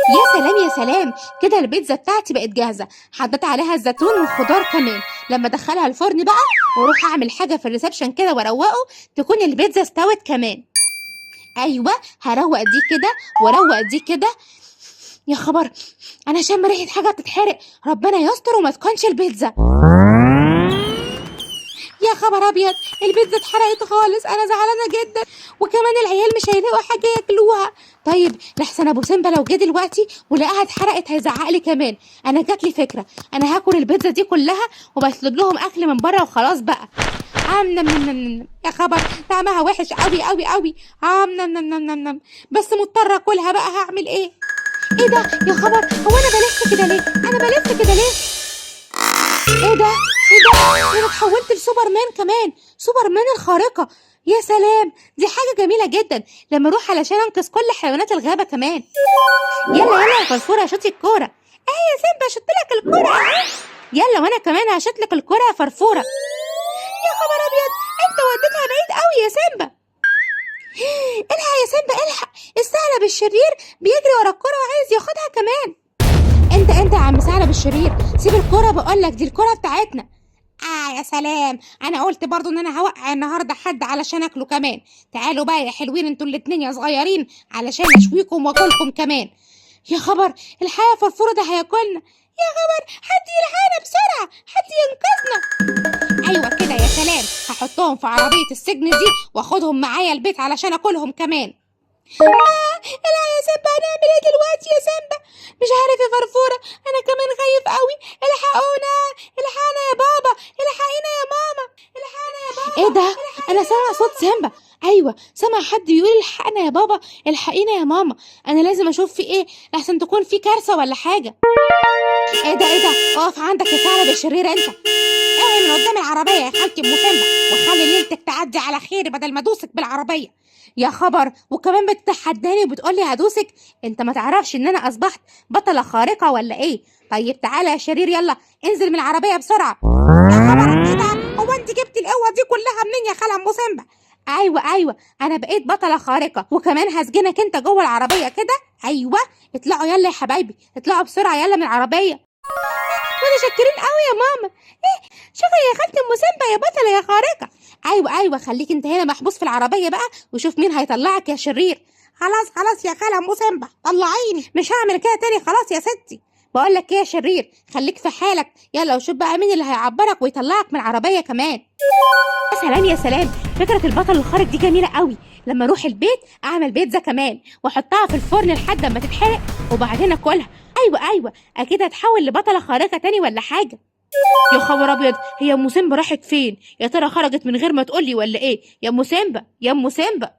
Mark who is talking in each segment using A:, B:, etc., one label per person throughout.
A: يا سلام يا سلام، كده البيتزا بتاعتي بقت جاهزة. حطيت عليها الزيتون والخضار كمان. لما ادخلها الفرن بقى واروح اعمل حاجة في الريسبشن كده واروقه، تكون البيتزا استوت كمان. ايوه، هروق دي كده واروق دي كده. يا خبر، انا شم ريحة حاجة بتتحرق. ربنا يستر وما تكونش البيتزا. يا خبر ابيض، البيتزا اتحرقت خالص. انا زعلانه جدا، وكمان العيال مش هيلاقوا حاجه ياكلوها. طيب لحسن ابو سيمبا لو جه دلوقتي ولقاها اتحرقت هيزعق لي كمان. انا جات لي فكره، انا هاكل البيتزا دي كلها وبطلب لهم اكل من بره وخلاص بقى. نم نم نم نم. يا خبر، طعمها وحش قوي قوي قوي. نم نم نم نم نم. بس مضطره اكلها بقى، هعمل ايه؟ ايه ده يا خبر، هو انا بلف كده ليه؟ انا بلف كده ليه؟ ايه ده؟ ايه ده؟ انا اتحولت لسوبرمان كمان، سوبرمان الخارقة. يا سلام، دي حاجة جميلة جدا لما اروح علشان انقذ كل حيوانات الغابة كمان. يلا يلا يا فرفورة، شوتي الكورة. ايه يا سيمبا، شوت لك الكورة اهي. يلا وانا كمان هشوت لك الكورة يا فرفورة. يا خبر ابيض، انت وديتها بعيد قوي يا سيمبا. الحق يا سيمبا الحق، الثعلب الشرير بيجري ورا الكورة وعايز ياخدها كمان. انت يا عم ثعلب الشرير، سيب الكرة بقولك، دي الكرة بتاعتنا. يا سلام، انا قلت برضو ان انا هوقع النهارده حد علشان اكله كمان. تعالوا بقى يا حلوين انتوا الاتنين يا صغيرين علشان اشويكم واكلكم كمان. يا خبر، الحقيقة فرفورة ده هياكلنا. يا خبر، حد يلحقنا بسرعة، حد ينقذنا. ايوه كده يا سلام، هحطهم في عربية السجن دي واخدهم معايا البيت علشان اكلهم كمان. الحق يا سيمبا، هنعمل ايه دلوقتي يا سيمبا؟ مش عارف يا فرفورة، انا كمان خايف قوي. الحقونا، الحقنا يا بابا، الحقينا يا ماما، الحقنا يا بابا. ايه ده؟ انا سامع صوت سيمبا. ايوه، سامع حد يقول الحقنا يا بابا، الحقينا يا ماما. انا لازم اشوف في ايه لحسن تكون في كارثة ولا حاجة. ايه ده ايه ده؟ اقف عندك يا ثعلب الشرير انت. اوعي من قدام العربية يا خالتي ام سيمبا، وخلي ليلتك تعدي على خير بدل ما ادوسك بالعربية. يا خبر، وكمان بتتحداني وبتقولي هدوسك؟ انت ما تعرفش ان انا اصبحت بطلة خارقة ولا ايه؟ طيب تعالى يا شرير، يلا انزل من العربية بسرعة. يا خبر، ايه ده؟ هو انت جبتي القوة دي كلها منين يا خالة ام سيمبا؟ ايوه، انا بقيت بطلة خارقة، وكمان هسجنك انت جوه العربية كده. ايوه، اطلعوا يلا يا حبايبي، اطلعوا بسرعة يلا من العربية. متشكرين قوي يا ماما. ايه، شكرا يا خالتي ام سيمبا يا بطلة يا خارقة. ايوه، خليك انت هنا محبوس في العربية بقى، وشوف مين هيطلعك يا شرير. خلاص يا خالة ام سيمبا، طلعيني، مش هعمل كده تاني خلاص يا ستي. بقول لك ايه يا شرير، خليك في حالك يلا، وشوف بقى مين اللي هيعبرك ويطلعك من العربية كمان. يا سلام يا سلام، فكرة البطل الخارق دي جميلة قوي. لما اروح البيت اعمل بيتزا كمان واحطها في الفرن لحد ما تتحرق وبعدين اكلها. ايوه، اكيد هتحول لبطلة خارقة تاني ولا حاجة. يا خبر ابيض، هي ام سيمبا راحت فين؟ يا ترى خرجت من غير ما تقولي ولا ايه؟ يا ام سيمبا، يا ام سيمبا.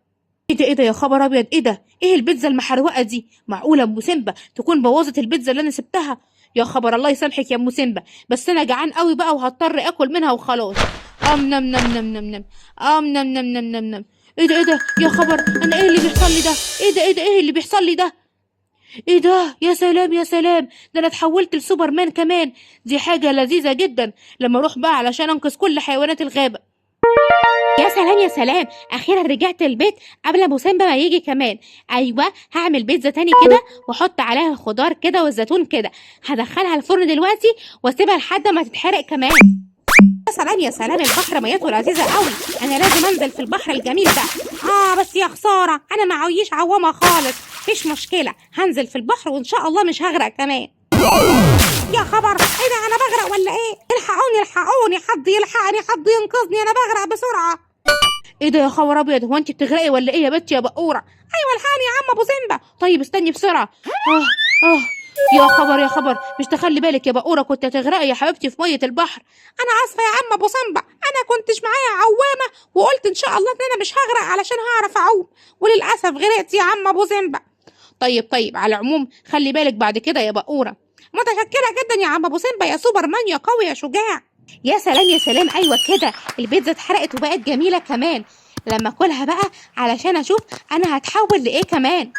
A: ايه ده يا خبر ابيض، ايه ده؟ ايه البيتزا المحروقه دي؟ معقوله ام سيمبا تكون بوظت البيتزا اللي انا سبتها؟ يا خبر، الله يسامحك يا ام سيمبا، بس انا جعان قوي بقى وهضطر اكل منها وخلاص. نم نم نم نم نم. نم نم نم نم نم. ايه ده يا خبر، انا ايه اللي بيحصل لي ده؟ ايه اللي بيحصل لي ده؟ ايه ده؟ يا سلام يا سلام، ده انا اتحولت لسوبرمان كمان. دي حاجة لذيذة جدا لما اروح بقى علشان انقذ كل حيوانات الغابة. يا سلام يا سلام، اخيرا رجعت البيت قبل ابو سيمبا ما يجي كمان. ايوه، هعمل بيتزا تاني كده واحط عليها الخضار كده والزيتون كده. هدخلها الفرن دلوقتي واسيبها لحد ما تتحرق كمان. يا سلام يا سلام، البحر ميته لذيذة قوي. انا لازم انزل في البحر الجميل ده. بس يا خسارة، انا معويش عوامة خالص. مفيش مشكلة، هنزل في البحر وان شاء الله مش هغرق كمان. يا خبر، ايه ده؟ انا بغرق ولا ايه؟ الحقوني، حد يلحقني، حد ينقذني، انا بغرق بسرعة. ايه ده يا خبر ابيض، هو انت بتغرقي ولا ايه يا بنتي يا بقورة؟ ايوه الحقني يا عم ابو سيمبا. طيب استني بسرعة. اه يا خبر، مش تخلي بالك يا بقورة، كنت هتغرقي يا حبيبتي في مية البحر. انا اسفة يا عم ابو سيمبا، انا كنتش معايا عوامة وقلت ان شاء الله ان انا مش هغرق علشان هعرف اعوم، وللاسف غرقت يا عم ابو سيمبا. طيب، على العموم خلي بالك بعد كده يا بقورة. متشكرة جدا يا عم ابو سيمبا، يا سوبرمان يا قوي يا شجاع. يا سلام يا سلام، ايوه كده البيتزا اتحرقت وبقت جميلة كمان. لما اكلها بقى علشان اشوف انا هتحول لايه كمان.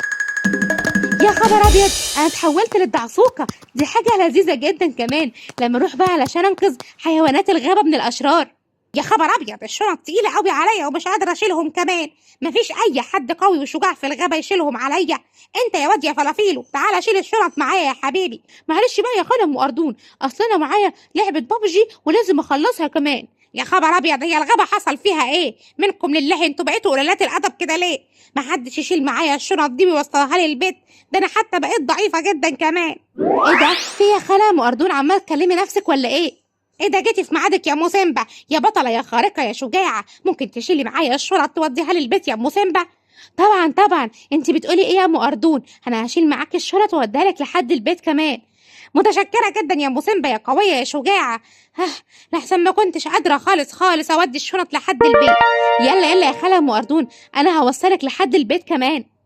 A: يا خبر ابيض، انا اتحولت للدعسوقة. دي حاجة لذيذة جدا كمان لما اروح بقى علشان انقذ حيوانات الغابة من الاشرار. يا خبر ابيض، الشنط تقيله قوي عليا ومش قادره اشيلهم كمان. مفيش اي حد قوي وشجاع في الغابه يشيلهم عليا. انت يا واد يا فلافيلو، تعالى شيل الشنط معايا يا حبيبي. معلش بقى يا خاله ام اردون، اصل انا معايا لعبه بابجي ولازم اخلصها كمان. يا خبر ابيض، هي الغابه حصل فيها ايه؟ منكم لله، انتوا بقيتوا قلالات الادب كده ليه؟ ما حدش يشيل معايا الشنط دي ويوصلها لي البيت، ده انا حتى بقيت ضعيفه جدا كمان. ايه ده؟ في يا خاله ام اردون عماله تكلمي نفسك ولا ايه؟ ايه ده، جيتي في ميعادك يا ام سيمبا، يا بطله يا خارقه يا شجاعه. ممكن تشيلي معايا الشنط توديها لي البيت يا ام سيمبا؟ طبعا طبعا، انت بتقولي ايه يا ام اردون؟ انا هشيل معاكي الشنط واوديها لك لحد البيت كمان. متشكره جدا يا ام سيمبا يا قويه يا شجاعه. لحسن ما كنتش قادره خالص خالص اودي الشنط لحد البيت. يلا يلا يا خاله ام اردون، انا هوصلك لحد البيت كمان.